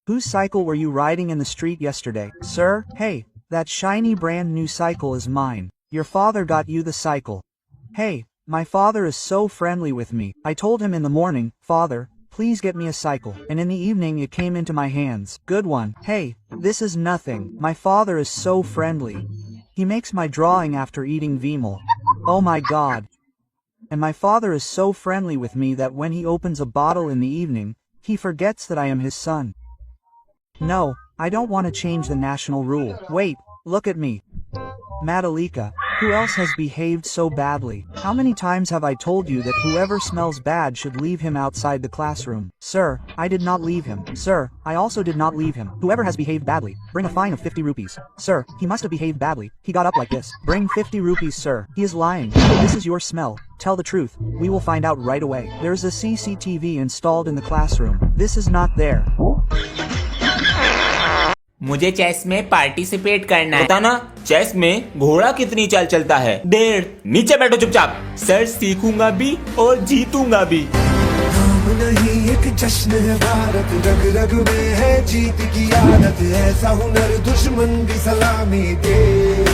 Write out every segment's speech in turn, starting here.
Whose cycle were you riding in the street yesterday, sir? Hey, that shiny brand new cycle is mine. Your father got you the cycle. Hey, my father is so friendly with me. I told him in the morning, Father, please get me a cycle. And in the evening it came into my hands. Good one. Hey, this is nothing. My father is so friendly. He makes my drawing after eating Vemel. Oh my God. And my father is so friendly with me that when he opens a bottle in the evening, he forgets that I am his son. No, I don't want to change the national rule. Wait, look at me. Madalika, who else has behaved so badly? How many times have I told you that whoever smells bad should leave him outside the classroom? Sir, I did not leave him. Sir, I also did not leave him. Whoever has behaved badly, bring a fine of 50 rupees. Sir, he must have behaved badly. He got up like this. Bring 50 rupees, sir. He is lying. This is your smell. Tell the truth. We will find out right away. There's a CCTV installed in the classroom. This is not there. मुझे chess में participate करना है। पता ना chess में घोड़ा कितनी चाल चलता है? 1.5। नीचे बैठो चुपचाप। सर सीखूंगा भी और जीतूंगा भी। नहीं एक जश्न है भारत, रग रग में है जीत की आदत, ऐसा हुनर दुश्मन भी सलामी दे।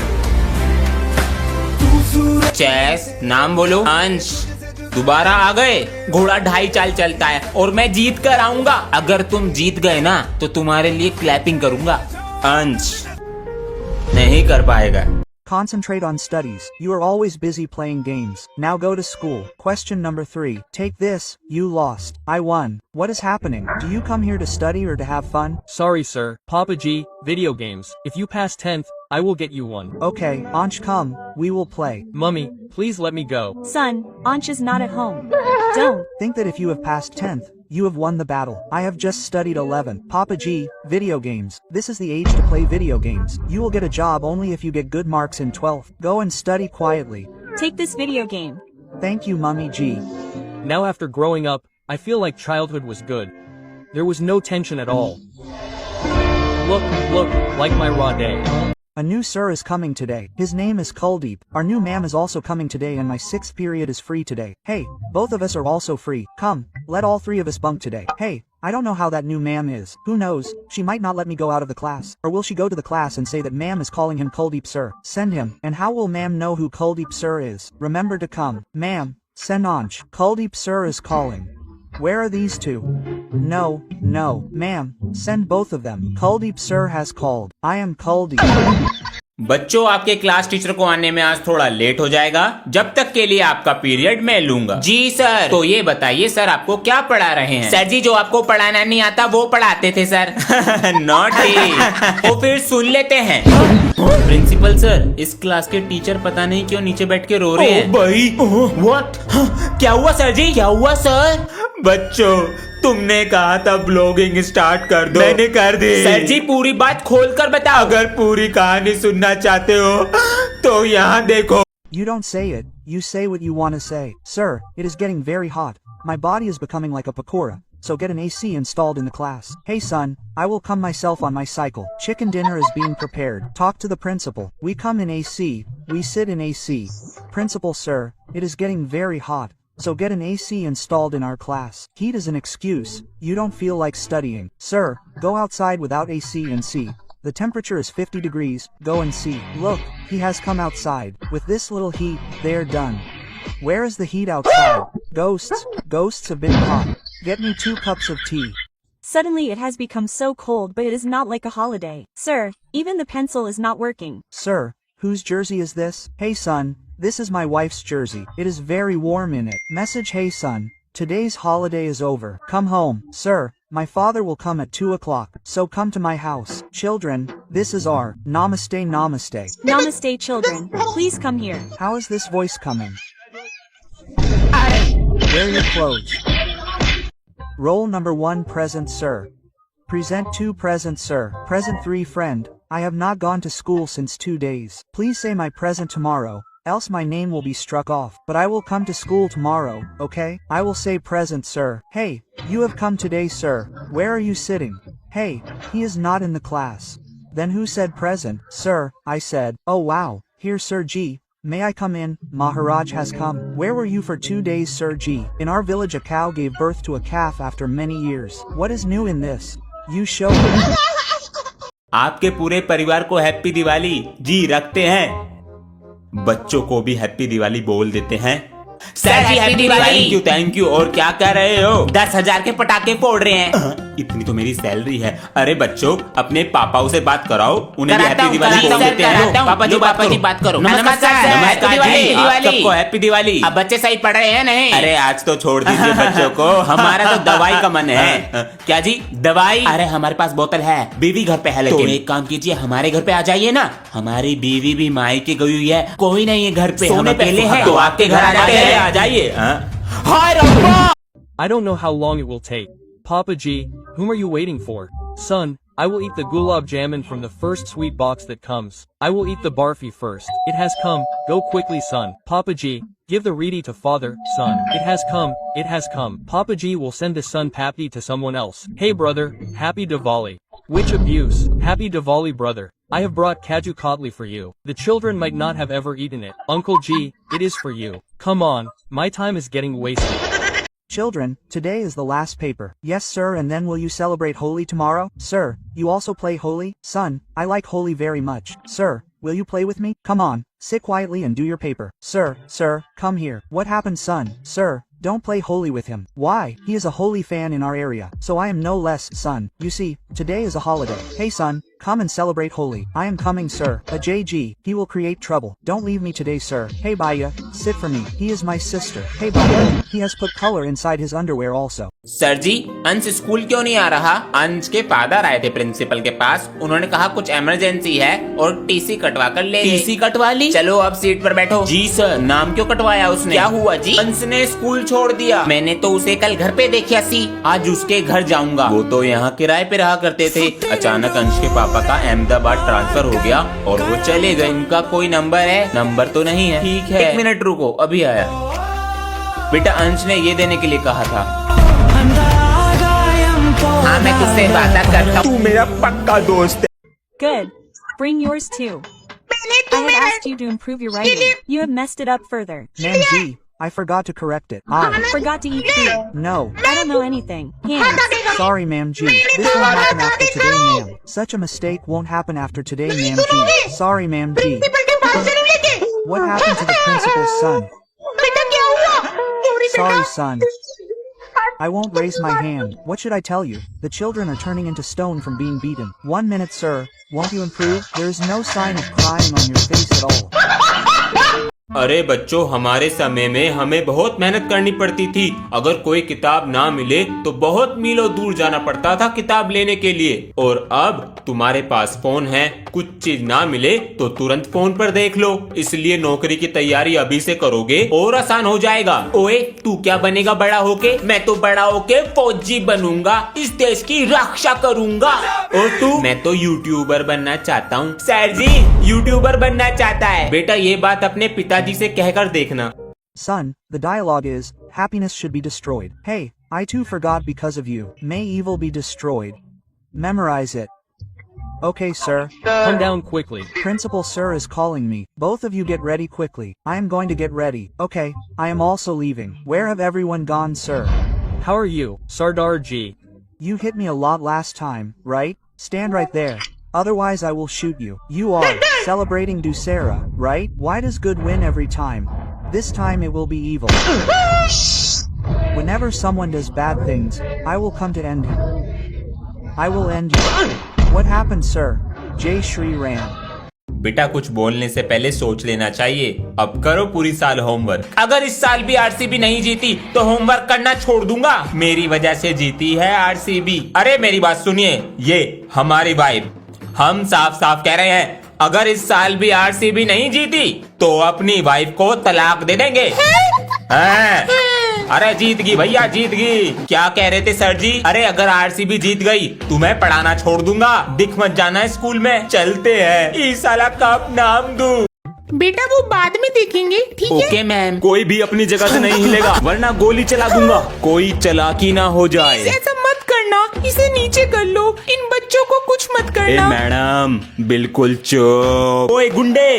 चेस नाम बोलो। अंश दोबारा आ गए। घोड़ा 2.5 चाल चलता है और मैं जीत कर आऊंगा। अगर तुम जीत गए ना तो तुम्हारे लिए क्लैपिंग करूंगा। अंश नहीं कर पाएगा। Concentrate on studies. You are always busy playing games. Now go to school. Question number 3. Take this. You lost. I won. What is happening? Do you come here to study or to have fun? Sorry, sir. Papa G, video games. If you pass 10th, I will get you one. Okay, Ansh, come. We will play. Mummy, please let me go. Son, Ansh is not at home. Don't. Think that if you have passed 10th, you have won the battle. I have just studied 11. Papa G, video games. This is the age to play video games. You will get a job only if you get good marks in 12th. Go and study quietly. Take this video game. Thank you, Mummy G. Now after growing up, I feel like childhood was good. There was no tension at all. Look, like my raw day. A new sir is coming today. His name is Kuldeep. Our new ma'am is also coming today and my 6th period is free today. Hey, both of us are also free. Come, let all 3 of us bunk today. Hey, I don't know how that new ma'am is. Who knows, she might not let me go out of the class. Or will she go to the class and say that ma'am is calling him Kuldeep sir? Send him. And how will ma'am know who Kuldeep sir is? Remember to come. Ma'am, send Ansh. Kuldeep sir is calling. Where are these two? No, ma'am, send both of them. Kuldeep sir has called. I am Kuldeep. बच्चों आपके class teacher को आने में आज थोड़ा late हो जाएगा। जब तक के लिए आपका पीरियड मैं लूंगा। जी सर। तो ये बताइए सर आपको क्या पढ़ा रहे हैं? सर जी जो आपको पढ़ाना नहीं आता वो पढ़ाते थे सर। नॉटी। तो फिर सुन लेते हैं। प्रिंसिपल सर इस क्लास के टीचर पता नहीं क्यों नीचे बैठ के रो रहे हैं। भाई व्हाट? क्या हुआ सर जी? क्या हुआ सर? बच्चों तुमने कहा था ब्लॉगिंग स्टार्ट कर दो, मैंने कर दी। सर जी पूरी बात खोल कर बताओ। अगर पूरी कहानी सुनना चाहते हो तो यहाँ देखो। You don't say it, you say what you want to say. Sir, it is getting very hot. My body is becoming like a pakora, so get an AC installed in the class. Hey son, I will come myself on my cycle. Chicken dinner is being prepared. Talk to the principal. We come in AC, we sit in AC. Principal sir, it is getting very hot. So get an AC installed in our class. Heat is an excuse. You don't feel like studying. Sir, go outside without AC and see. The temperature is 50 degrees. Go and see. Look, he has come outside. With this little heat, they're done. Where is the heat outside? Ghosts have been caught. Get me 2 cups of tea. Suddenly it has become so cold, but it is not like a holiday. Sir, even the pencil is not working. Sir, whose jersey is this? Hey son, this is my wife's jersey. It is very warm in it. Message, hey son, today's holiday is over. Come home. Sir, my father will come at 2 o'clock. So come to my house. Children, this is our namaste. Namaste children, please come here. How is this voice coming? Wear your clothes. Roll number 1 present sir. Present 2 present sir. Present 3 friend, I have not gone to school since 2 days. Please say my present tomorrow. Else my name will be struck off. But I will come to school tomorrow, okay? I will say present sir. Hey, you have come today sir. Where are you sitting? Hey, he is not in the class. Then who said present? Sir, I said. Oh wow, here Sir G. May I come in? Maharaj has come. Where were you for 2 days Sir G? In our village a cow gave birth to a calf after many years. What is new in this? You show me. आपके पूरे परिवार को happy Diwali. जी रखते हैं। बच्चों को भी happy Diwali बोल देते हैं। Sir ji happy Diwali. Thank you. और क्या कर रहे हो? 10,000 के पटाखे फोड़ रहे हैं। इतनी तो मेरी सैलरी है। अरे बच्चों अपने पापाओं से बात कराओ, उन्हें भी हैप्पी दिवाली बोल देते हैं। पापा जी बात करो। नमस्कार जी, सबको हैप्पी दिवाली। अब बच्चे सही पढ़ रहे हैं नहीं? अरे आज तो छोड़ दीजिए बच्चों को, हमारा तो दवाई का मन है। क्या जी दवाई? अरे हमारे पास बोतल है, बीवी घर पे है। लेकिन एक काम कीजिए, हमारे घर पे आ जाइए ना। हमारी बीवी भी मायके गई हुई है, कोई नहीं है घर पे, हम अकेले हैं। तो आपके घर आ जाते हैं। आ जाइए। हाय रब्बा। I don't know how long it will take. Papa G, whom are you waiting for? Son, I will eat the gulab jamun from the first sweet box that comes. I will eat the barfi first. It has come. Go quickly, son. Papa G, give the reedy to father, son. It has come. It has come. Papa G will send the son Pappy to someone else. Hey brother, happy Diwali. Which abuse? Happy Diwali brother. I have brought Kaju Kotli for you. The children might not have ever eaten it. Uncle G, it is for you. Come on, my time is getting wasted. Children, today is the last paper. Yes sir, and then will you celebrate Holi tomorrow? Sir, you also play Holi? Son, I like Holi very much. Sir, will you play with me? Come on, sit quietly and do your paper. Sir, come here. What happened son? Sir, don't play Holi with him. Why? He is a Holi fan in our area, so I am no less son. You see, today is a holiday. Hey son, come and celebrate Holi. I am coming sir. A JG, he will create trouble. Don't leave me today sir. Hey Baya, sit for me. He is my sister. Hey Baya, he has put color inside his underwear also. Sir ji Ansh school क्यों नहीं आ रहा? अंश के father आए थे principal के पास, उन्होंने कहा कुछ इमरजेंसी है और टीसी कटवा कर ले। टीसी कटवा ली? चलो अब सीट पर बैठो। जी सर। नाम क्यों कटवाया उसने? क्या हुआ जी? अंश ने स्कूल छोड़ दिया। मैंने तो उसे कल घर पे देखा सी, आज उसके घर जाऊंगा। वो तो यहाँ किराए पे रहा करते थे। अचानक अंश के पापा का अहमदाबाद ट्रांसफर हो गया और वो चले गए। इनका कोई नंबर है? नंबर तो नहीं है। ठीक है, 1 मिनट रुको, अभी आया। बेटा अंश ने ये देने के लिए कहा था। हाँ मैं तुझसे वादा करता हूँ, तू मेरा पक्का दोस्त है। Good. Bring yours too. I had asked you to improve your writing. You have messed it up further. Ma'am G, I forgot to correct it. I Forgot to eat food. No. I don't know anything. Hands. Sorry ma'am G. This won't happen after today ma'am. Such a mistake won't happen after today ma'am G. Sorry ma'am G. What happened to the principal's son? Sorry son. I won't raise my hand. What should I tell you? The children are turning into stone from being beaten. 1 minute sir. Won't you improve? There is no sign of crying on your face at all. अरे बच्चों हमारे समय में हमें बहुत मेहनत करनी पड़ती थी। अगर कोई किताब ना मिले तो बहुत मीलों दूर जाना पड़ता था किताब लेने के लिए। और अब तुम्हारे पास फोन है, कुछ चीज ना मिले तो तुरंत फोन पर देख लो। इसलिए नौकरी की तैयारी अभी से करोगे और आसान हो जाएगा। ओए तू क्या बनेगा बड़ा होके? मैं तो बड़ा होके फौजी बनूंगा, इस देश की रक्षा करूंगा। और तू? मैं तो यूट्यूबर बनना चाहता हूँ। सर जी यूट्यूबर बनना चाहता है? बेटा ये बात अपने पिताजी से कहकर देखना। Son, the dialogue is, happiness should be destroyed. Hey, I too forgot because of you. May evil be destroyed. Memorize it. Okay sir. Come down quickly. Principal sir is calling me. Both of you get ready quickly. I am going to get ready. Okay, I am also leaving. Where have everyone gone sir? How are you, Sardar G? You hit me a lot last time, right? Stand right there. Otherwise I will shoot you. You are celebrating Dussehra, right? Why does good win every time? This time it will be evil. Whenever someone does bad things, I will come to end him. I will end you. What happened sir? Jai Shri Ram. बेटा कुछ बोलने से पहले सोच लेना चाहिए। अब करो पूरी साल होमवर्क। अगर इस साल भी आरसीबी नहीं जीती तो होमवर्क करना छोड़ दूंगा। मेरी वजह से जीती है आरसीबी। अरे मेरी बात सुनिए, ये हमारी वाइफ, हम साफ साफ कह रहे हैं अगर इस साल भी आरसीबी नहीं जीती तो अपनी वाइफ को तलाक दे देंगे। हाँ। अरे जीत गई भैया, जीत गई। क्या कह रहे थे सर जी? अरे अगर आरसीबी जीत गई तुम्हें पढ़ाना छोड़ दूंगा, दिख मत जाना स्कूल में। चलते हैं, इस साला कप नाम दूं। बेटा वो बाद में देखेंगे, ठीक है? Okay ma'am. कोई भी अपनी जगह से नहीं हिलेगा वरना गोली चला दूंगा। कोई चालाकी ना हो जाए। ऐसा मत करना, इसे नीचे कर लो, इन बच्चों को कुछ मत करना। मैडम बिल्कुल चुप। ओए गुंडे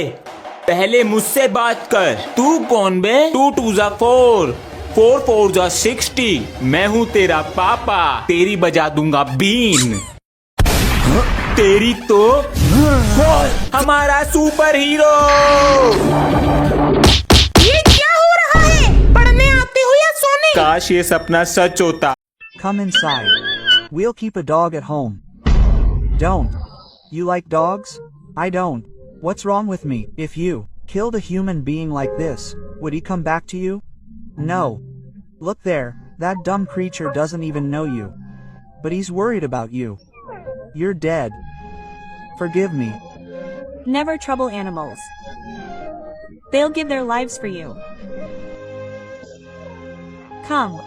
पहले मुझसे बात कर। तू कौन बे? 2 2 जा 4, 4 4 जा 60। मैं हूँ तेरा पापा, तेरी बजा दूंगा बीन। तेरी तो हमारा सुपर हीरो। ये क्या हो रहा है? पढ़ने आते हो या सोने? काश ये सपना सच होता। Come inside. We'll keep a dog at home. Don't. You like dogs? I don't. What's wrong with me? If you killed a human being like this, would he come back to you? No. Look there, that dumb creature doesn't even know you. But he's worried about you. You're dead. Forgive me. Never trouble animals. They'll give their lives for you. Come.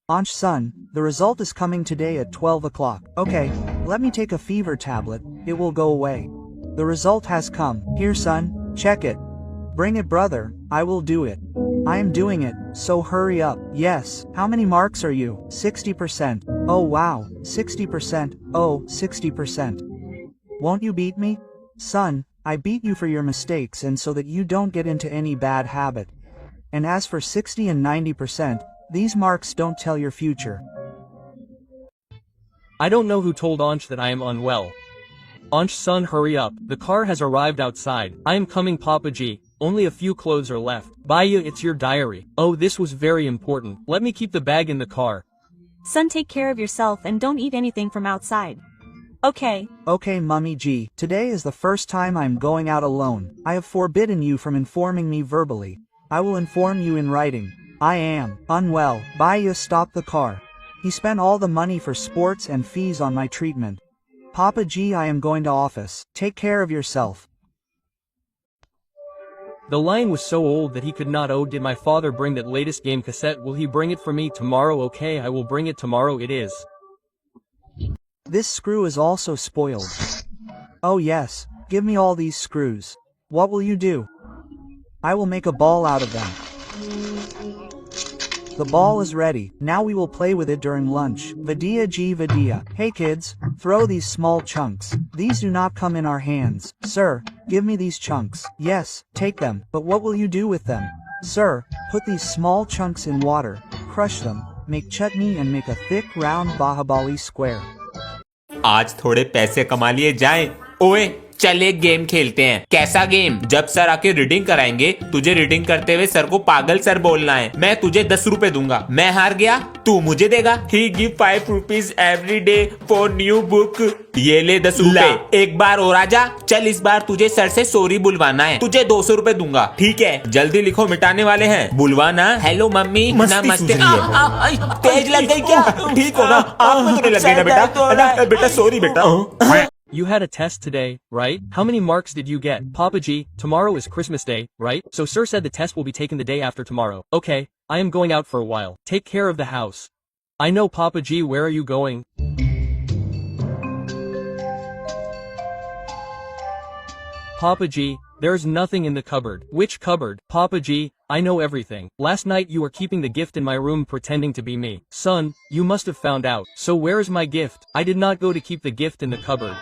Ansh son, the result is coming today at 12 o'clock. Okay, let me take a fever tablet, it will go away. The result has come. Here son, check it. Bring it brother, I will do it. I am doing it, so hurry up. Yes, how many marks are you? 60%. Oh wow, 60%, oh, 60%. Won't you beat me? Son, I beat you for your mistakes and so that you don't get into any bad habit. And as for 60 and 90%, these marks don't tell your future. I don't know who told Ansh that I am unwell. Ansh son, hurry up, the car has arrived outside. I am coming Papa G, only a few clothes are left. Baya, it's your diary. Oh, this was very important. Let me keep the bag in the car. Son, take care of yourself and don't eat anything from outside. Okay. Okay Mummy G, today is the first time I'm going out alone. I have forbidden you from informing me verbally. I will inform you in writing. I am unwell. Baya, stop the car. He spent all the money for sports and fees on my treatment. Papa G, I am going to office. Take care of yourself. The line was so old that he could not. Oh, did my father bring that latest game cassette? Will he bring it for me tomorrow? Okay, I will bring it tomorrow. It is. This screw is also spoiled. Oh yes, give me all these screws. What will you do? I will make a ball out of them. The ball is ready. Now we will play with it during lunch. Vidya G Vidya. Hey kids, throw these small chunks. These do not come in our hands. Sir, give me these chunks. Yes, take them. But what will you do with them? Sir, put these small chunks in water, crush them, make chutney and make a thick round Bahubali square. आज थोड़े पैसे कमा लिए जाएं। ओए चल एक game खेलते हैं। कैसा गेम? जब सर आके रीडिंग कराएंगे तुझे रीडिंग करते हुए सर को पागल सर बोलना है। मैं तुझे 10 रुपए दूंगा। मैं हार गया तू मुझे देगा। He give 5 rupees every day for new book. ये ले 10 रुपए। एक बार और आजा। चल इस बार तुझे सर से सॉरी बुलवाना है। तुझे 200 रुपए दूंगा। ठीक है जल्दी लिखो मिटाने वाले हैं। बुलवाना। हेलो मम्मी नमस्ते। तेज लग गई क्या? ठीक हो ना? आप में तो नहीं लग गई ना बेटा? बेटा सॉरी बेटा। You had a test today, right? How many marks did you get? Papa G, tomorrow is Christmas Day, right? So sir said the test will be taken the day after tomorrow. Okay, I am going out for a while. Take care of the house. I know Papa G, where are you going? Papa G, there's nothing in the cupboard. Which cupboard? Papa G, I know everything. Last night you were keeping the gift in my room pretending to be me. Son, you must have found out. So where is my gift? I did not go to keep the gift in the cupboard.